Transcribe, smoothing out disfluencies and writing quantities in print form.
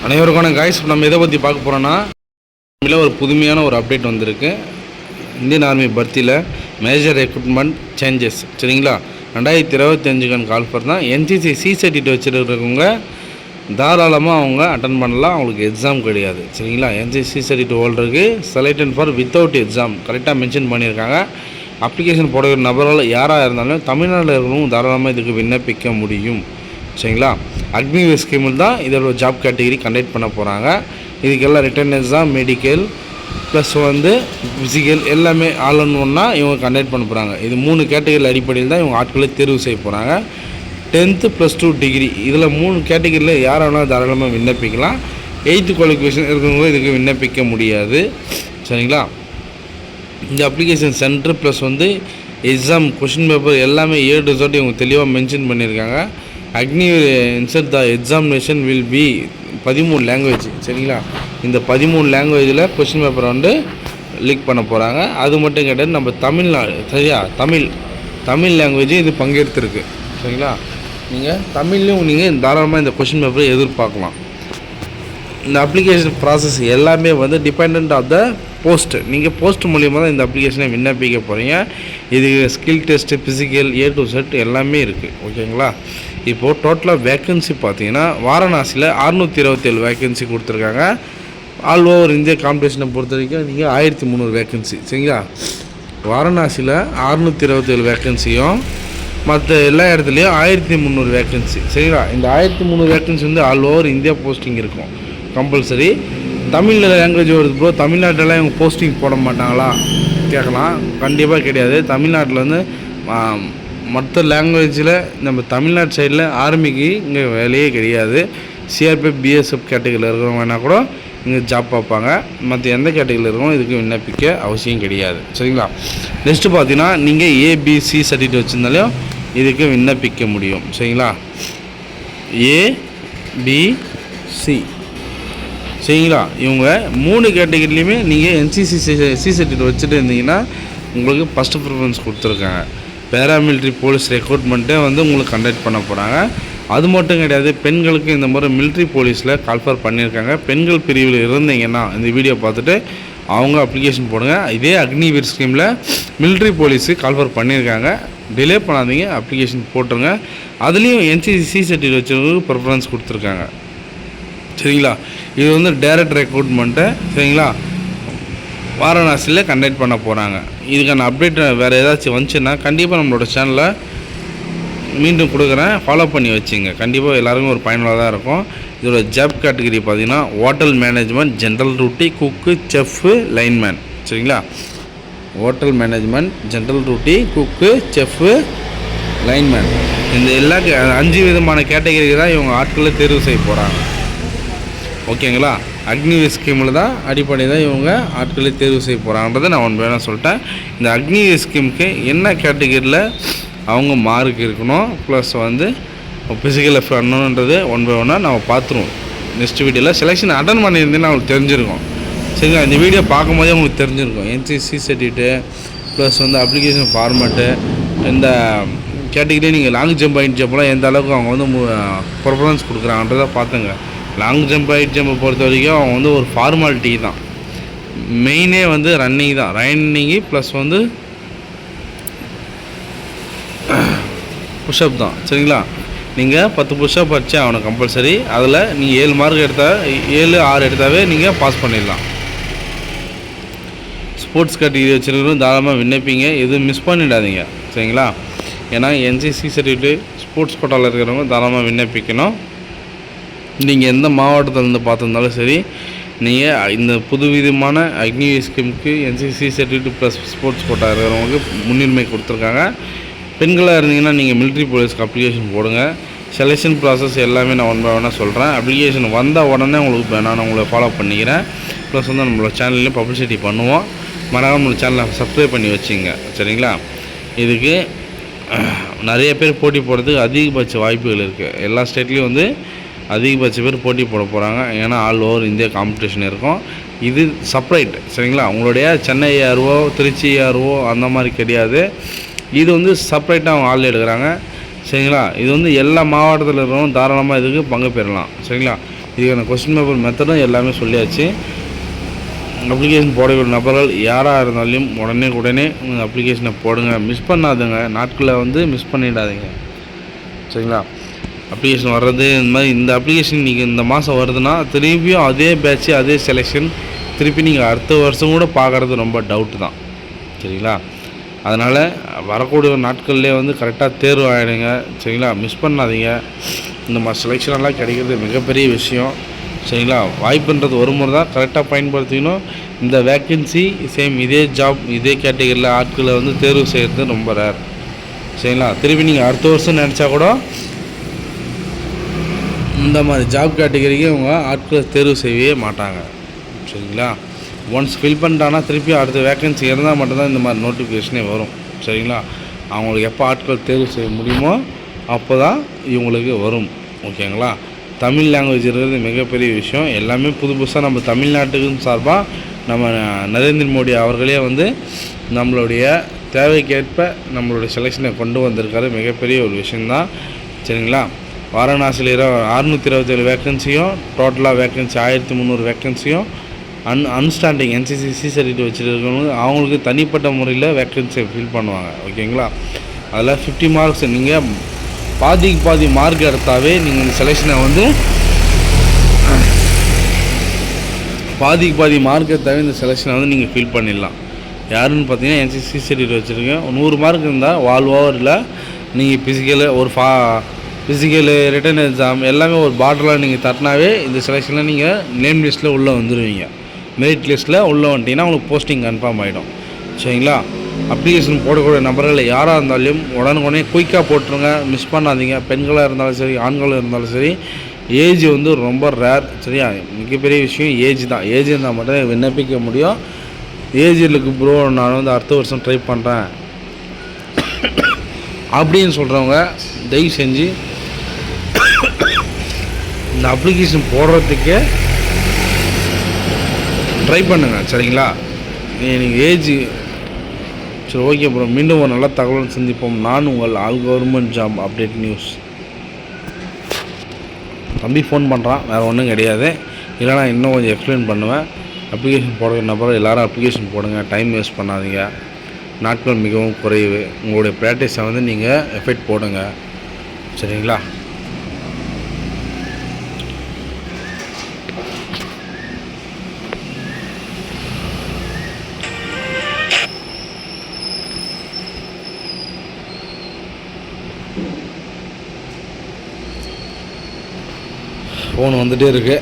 அனைவருக்கான guys நம்ம எதை பற்றி பார்க்க போகிறோன்னா ஒரு புதுமையான ஒரு அப்டேட் வந்திருக்கு. இந்தியன் ஆர்மி பர்த்தியில் மேஜர் ரெக்ரூட்மெண்ட் சேஞ்சஸ். சரிங்களா, 2025 கால்ஃபர் தான். என்சிசி சி சர்டிஃபிகேட் வச்சுருக்கிறவங்க தாராளமாக அவங்க அட்டன் பண்ணலாம், அவங்களுக்கு எக்ஸாம் கிடையாது. சரிங்களா, என்சிசி சர்டிஃபிகேட் ஹோல்டருக்கு செலக்டட் ஃபார் வித்தவுட் எக்ஸாம் கரெக்டாக மென்ஷன் பண்ணியிருக்காங்க. அப்ளிகேஷன் போடுற நபரால் யாராக இருந்தாலும் தமிழ்நாட்டில் இருக்கிறவங்க தாராளமாக இதுக்கு விண்ணப்பிக்க முடியும். சரிங்களா, அக்னிவேர் ஸ்கீமில் தான் இதோட ஜாப் கேட்டகரி கண்டக்ட் பண்ண போகிறாங்க. இதுக்கெல்லாம் written exam, medical plus physical எல்லாமே ஆல் இன் ஒன்றா இவங்க கண்டக்ட் பண்ண போகிறாங்க. இது 3 கேட்டகரி அடிப்படையில் தான் இவங்க ஆட்களை தேர்வு செய்ய போகிறாங்க. 10th +2 டிகிரி இதில் 3 கேட்டகரியில் யார் வேணாலும் தாராளமாக விண்ணப்பிக்கலாம். 8th குவாலிஃபிகேஷன் இருக்கிறவங்க இதுக்கு விண்ணப்பிக்க முடியாது. சரிங்களா, இந்த application centre plus exam question paper எல்லாமே A to Z இவங்க தெளிவாக மென்ஷன் பண்ணியிருக்காங்க. Agniveer insert the examination will be 13 language. சரிங்களா, இந்த 13 லாங்குவேஜில் கொஷின் பேப்பரை லீக் பண்ண போகிறாங்க. அது மட்டும் கிடையாது, நம்ம தமிழ்நாடு சரியா தமிழ் லாங்குவேஜ் இது பங்கெடுத்துருக்கு. சரிங்களா, நீங்கள் தமிழ்லையும் நீங்கள் தாராளமாக இந்த கொஷின் பேப்பரை எதிர்பார்க்கலாம். இந்த அப்ளிகேஷன் ப்ராசஸ் எல்லாமே டிபெண்ட் ஆஃப் த போஸ்ட். நீங்கள் போஸ்ட் மூலியமாக தான் இந்த அப்ளிகேஷனை விண்ணப்பிக்க போகிறீங்க. இது skill test, physical A to Z எல்லாமே இருக்குது. ஓகேங்களா, இப்போது டோட்டலாக வேக்கன்சி பார்த்தீங்கன்னா வாரணாசியில் 627 வேக்கன்சி கொடுத்துருக்காங்க. ஆல் ஓவர் இந்தியா காம்படிஷனை பொறுத்த வரைக்கும் நீங்கள் 1300 வேக்கன்சி. சரிங்களா, வாரணாசியில் 627 வேக்கன்சியும் மற்ற எல்லா இடத்துலையும் 1300 வேக்கன்சி. சரிங்களா, இந்த 1300 vacancy all over India posting இருக்கும் கம்பல்சரி. தமிழ் லாங்குவேஜ் வருது ப்ரோ, தமிழ்நாட்டிலலாம் இவங்க போஸ்டிங் போட மாட்டாங்களா கேட்கலாம். கண்டிப்பாக கிடையாது. தமிழ்நாட்டில் மற்ற லாங்குவேஜில் நம்ம தமிழ்நாட்டு சைடில் ஆர்மிக்கு இங்கே வேலையே கிடையாது. CRPF BSF கேட்டகரியில் இருக்கிறவங்க வேணால் கூட இங்கே ஜாப் பார்ப்பாங்க. மற்ற எந்த கேட்டகரியில் இருக்கிறவங்க இதுக்கு விண்ணப்பிக்க அவசியம் கிடையாது. சரிங்களா, நெக்ஸ்ட்டு பார்த்தீங்கன்னா நீங்கள் ABC சர்டிஃபிகேட் வச்சுருந்தாலும் இதுக்கு விண்ணப்பிக்க முடியும். சரிங்களா, ABC. சரிங்களா, இவங்க 3 கேட்டகரிலையுமே நீங்கள் NCC சி சர்டிஃபிகேட் வச்சுட்டு இருந்தீங்கன்னா உங்களுக்கு ஃபஸ்ட்டு ப்ரிஃபரன்ஸ் கொடுத்துருக்காங்க. பேராமிலிட்ரி போலீஸ் ரெக்ரூட்மெண்ட்டே உங்களுக்கு கண்டக்ட் பண்ண போகிறாங்க. அது மட்டும் கிடையாது, பெண்களுக்கு இந்த மாதிரி மிலிட்ரி போலீஸில் கால்ஃபர் பண்ணியிருக்காங்க. பெண்கள் பிரிவில் இருந்தீங்கன்னா இந்த வீடியோ பார்த்துட்டு அவங்க அப்ளிகேஷன் போடுங்க. இதே அக்னிவீர் ஸ்கீமில் மிலிட்ரி போலீஸுக்கு கால்ஃபர் பண்ணியிருக்காங்க. டிலே பண்ணாதீங்க, அப்ளிகேஷன் போட்டுருங்க. அதுலேயும் NCC சி சர்டிஃபிகேட் வச்சவங்களுக்கு ப்ரிஃபரன்ஸ் கொடுத்துருக்காங்க. சரிங்களா, இது டைரக்ட் ரெக்ரூட்மெண்ட்டு. சரிங்களா, வாரணாசியில் கண்டக்ட் பண்ண போகிறாங்க. இதுக்கான அப்டேட் வேறு ஏதாச்சும் வந்துச்சுன்னா கண்டிப்பாக நம்மளோட சேனலில் மீண்டும் கொடுக்குறேன், ஃபாலோ பண்ணி வச்சுங்க. கண்டிப்பாக எல்லாருக்கும் ஒரு பயனுள்ளதாக இருக்கும். இதோட ஜாப் கேட்டகரி பார்த்திங்கன்னா ஹோட்டல் மேனேஜ்மெண்ட், ஜென்ரல் டியூட்டி, குக்கு, செஃப்பு, லைன்மேன். சரிங்களா, ஹோட்டல் மேனேஜ்மெண்ட், ஜென்ரல் டியூட்டி, குக்கு, செஃப்பு, லைன்மேன். இந்த எல்லா 5 விதமான கேட்டகரி தான் இவங்க ஆட்களை தேர்வு செய்ய போகிறாங்க. ஓகேங்களா, அக்னிவேர் ஸ்கீமில் தான் அடிப்படை தான் இவங்க ஆட்களை தேர்வு செய்ய போகிறாங்கன்றதை நான் வேணால் சொல்லிட்டேன். இந்த அக்னிவேர் ஸ்கீமுக்கு என்ன கேட்டகரியில் அவங்க மார்க் இருக்கணும் ப்ளஸ் ஃபிசிக்கல் எஃப் பண்ணணுன்றது ஒன் பை ஒன்னாக நம்ம பார்த்துருவோம். நெக்ஸ்ட் வீடியோவில் செலெக்ஷன் அட்டன் பண்ணியிருந்தேன்னு அவங்களுக்கு தெரிஞ்சிருக்கும். சரிங்களா, இந்த வீடியோ பார்க்கும்போதே உங்களுக்கு தெரிஞ்சிருக்கும் NCC certificate plus application format. இந்த கேட்டகரியே நீங்கள் லாங் ஜம்ப், ஹைட் ஜம்ப்லாம் எந்த அளவுக்கு அவங்க ப்ரிஃபரன்ஸ் கொடுக்குறாங்கன்றதை பார்த்துங்க. லாங் ஜம்ப், ஹைட் ஜம்பை பொறுத்த வரைக்கும் அவங்க ஒரு ஃபார்மாலிட்டி தான். மெயினே ரன்னிங் தான். ரன்னிங்கு ப்ளஸ் புஷ்அப் தான். சரிங்களா, நீங்கள் 10 புஷ்அப் வச்சு அவனை கம்பல்சரி. அதில் நீங்கள் 7 மார்க் எடுத்தால் 7, 6 எடுத்தாவே நீங்கள் பாஸ் பண்ணிடலாம். ஸ்போர்ட்ஸ் கேட்டகரி வச்சுருக்கிறவங்க தாராளமாக விண்ணப்பிங்க, எதுவும் மிஸ் பண்ணிடாதீங்க. சரிங்களா, ஏன்னா NCC சர்டிஃபிகேட் ஸ்போர்ட்ஸ் கோட்டாவில் இருக்கிறவங்க தாராளமாக விண்ணப்பிக்கணும். நீங்கள் எந்த மாவட்டத்திலேருந்து பார்த்துருந்தாலும் சரி, நீங்கள் இந்த புதுவிதமான அக்னிவேர் ஸ்கீமுக்கு NCC certificate plus sports quota இருக்கிறவங்களுக்கு முன்னுரிமை கொடுத்துருக்காங்க. பெண்களாக இருந்தீங்கன்னா நீங்கள் மிலிட்ரி போலீஸ்க்கு அப்ளிகேஷன் போடுங்க. செலெக்ஷன் ப்ராசஸ் எல்லாமே நான் ஒன் பை ஒன்னாக சொல்கிறேன். அப்ளிகேஷன் வந்தால் உடனே உங்களுக்கு நான் உங்களை ஃபாலோ பண்ணிக்கிறேன். ப்ளஸ் நம்மளோட சேனல்லையும் பப்ளிசிட்டி பண்ணுவோம். மறக்காம நம்மளோட சேனலை சப்ஸ்கிரைப் பண்ணி வச்சுங்க. சரிங்களா, இதுக்கு நிறைய பேர் போட்டி போடுறதுக்கு அதிகபட்ச வாய்ப்புகள் இருக்குது. எல்லா ஸ்டேட்லேயும் அதிகபட்ச பேர் போட்டி போட போகிறாங்க. ஏன்னா ஆல் ஓவர் இந்தியா காம்படிஷன் இருக்கும். இது செப்பரேட். சரிங்களா, உங்களுடைய சென்னை திருச்சி அந்த மாதிரி கிடையாது. இது செப்பரேட்டாக அவங்க ஆள் எடுக்கிறாங்க. சரிங்களா. இது வந்து எல்லா மாவட்டத்தில் இருக்கிறவங்க தாராளமாக இதுக்கு பங்கு பெறலாம். சரிங்களா. இதுக்கான கொஸ்டின் பேப்பர் மெத்தடும் எல்லாமே சொல்லியாச்சு. அப்ளிகேஷன் போடக்கூடிய நபர்கள் யாராக இருந்தாலும் உடனே அப்ளிகேஷனை போடுங்க. மிஸ் பண்ணாதுங்க, நாட்களை வந்து மிஸ் பண்ணிடாதீங்க. சரிங்களா. அப்ளிகேஷன் வர்றது இந்த மாதிரி இந்த அப்ளிகேஷன் நீங்கள் இந்த மாதம் வருதுன்னா திருப்பியும் அதே பேட்ச்சு அதே செலெக்ஷன் திருப்பி நீங்கள் அடுத்த வருஷம் கூட பார்க்குறது ரொம்ப டவுட்டு தான். சரிங்களா. அதனால் வரக்கூடிய நாட்கள்லேயே வந்து கரெக்டாக தேர்வு ஆகிடுங்க. சரிங்களா. மிஸ் பண்ணாதீங்க. இந்த மாதிரி செலெக்ஷனெல்லாம் கிடைக்கிறது மிகப்பெரிய விஷயம். சரிங்களா. வாய்ப்புன்றது ஒரு முறை தான், கரெக்டாக பயன்படுத்திக்கணும். இந்த வேக்கன்சி சேம் இதே ஜாப் இதே கேட்டகரியில் ஆட்களை வந்து தேர்வு செய்கிறது ரொம்ப ரேர். சரிங்களா. திருப்பி நீங்கள் அடுத்த வருஷம் நினச்சா கூட இந்த மாதிரி ஜாப் கேட்டகரிக்கு அவங்க ஆட்களை தேர்வு செய்யவே மாட்டாங்க. சரிங்களா. ஒன்ஸ் ஃபில் பண்ணிட்டாங்கன்னா திருப்பி அடுத்த வேக்கன்சி இருந்தால் மட்டும்தான் இந்த மாதிரி நோட்டிஃபிகேஷனே வரும். சரிங்களா. அவங்களுக்கு எப்போ ஆட்கள் தேர்வு செய்ய முடியுமோ அப்போ தான் இவங்களுக்கு வரும். ஓகேங்களா. தமிழ் லாங்குவேஜ் இருக்கிறது மிகப்பெரிய விஷயம். எல்லாமே புதுசாக நம்ம தமிழ்நாட்டுக்கு சார்பாக நம்ம நரேந்திர மோடி அவர்களே வந்து நம்மளுடைய தேவைக்கேற்ப நம்மளுடைய செலெக்ஷனை கொண்டு வந்திருக்காரு. மிகப்பெரிய ஒரு விஷயந்தான். சரிங்களா. வாரணாசியில் 627 வேக்கன்சியும் டோட்டலாக வேக்கன்சி 1300 வேக்கன்சியும் அன்ஸ்டாண்டிங் NCC சர்டிஃபிகேட் வச்சுருக்கவங்க அவங்களுக்கு தனிப்பட்ட முறையில் வேக்கன்சியை ஃபில் பண்ணுவாங்க. ஓகேங்களா. அதில் 50 மார்க்ஸ் நீங்கள் பாதி மார்க் எடுத்தாவே நீங்கள் இந்த செலெக்ஷனை வந்து பாதி மார்க் எடுத்தாவே இந்த செலெக்ஷனை வந்து நீங்கள் ஃபில் பண்ணிடலாம். யாருன்னு பார்த்தீங்கன்னா NCC சர்டிஃபிகேட் வச்சுருக்கேன். 100 மார்க் இருந்தால் வால் ஓவரில் நீங்கள் ஃபிசிக்கலு ரிட்டன் எக்ஸாம் எல்லாமே ஒரு பார்டரில் நீங்கள் தட்டினாவே இந்த செலெக்ஷனில் நீங்கள் நேம் லிஸ்ட்டில் உள்ளே வந்துடுவீங்க. மெரிட் லிஸ்ட்டில் உள்ளே வந்துட்டிங்கன்னா உங்களுக்கு போஸ்டிங் கன்ஃபார்ம் ஆகிடும். சரிங்களா. அப்ளிகேஷன் போடக்கூடிய நபர்கள் யாராக இருந்தாலும் உடனுக்குடனே குயிக்காக போட்டுருங்க. மிஸ் பண்ணாதீங்க. பெண்களாக இருந்தாலும் சரி ஆண்களாக இருந்தாலும் சரி. ஏஜ் வந்து ரொம்ப ரேர். சரியா. மிகப்பெரிய விஷயம் ஏஜ் தான். ஏஜ் இருந்தால் மட்டும் விண்ணப்பிக்க முடியும். ஏஜ் இருக்கு ப்ரோ, நான் வந்து அடுத்த வருஷம் ட்ரை பண்ணுறேன் அப்படின்னு சொல்கிறவங்க தயவு செஞ்சு இந்த அப்ளிகேஷன் போடுறதுக்கே ட்ரை பண்ணுங்கள். சரிங்களா. நீங்கள் ஏஜ் சரி ஓகே ப்ரோ. மீண்டும் ஒரு நல்ல தகவல் சந்திப்போம். நான் உங்கள் all government job update news. தம்பி ஃபோன் பண்ணுறான், வேறு ஒன்றும் கிடையாது. இல்லைனா இன்னும் கொஞ்சம் எக்ஸ்பிளைன் பண்ணுவேன். அப்ளிகேஷன் போடுற நபர் எல்லோரும் அப்ளிகேஷன் போடுங்க. டைம் வேஸ்ட் பண்ணாதீங்க. நாட்கள் மிகவும் குறைவு. உங்களுடைய ப்ராக்டிஸை வந்து நீங்கள் எஃபெக்ட் போடுங்க. சரிங்களா. ஃபோன் வந்துகிட்டே இருக்குது.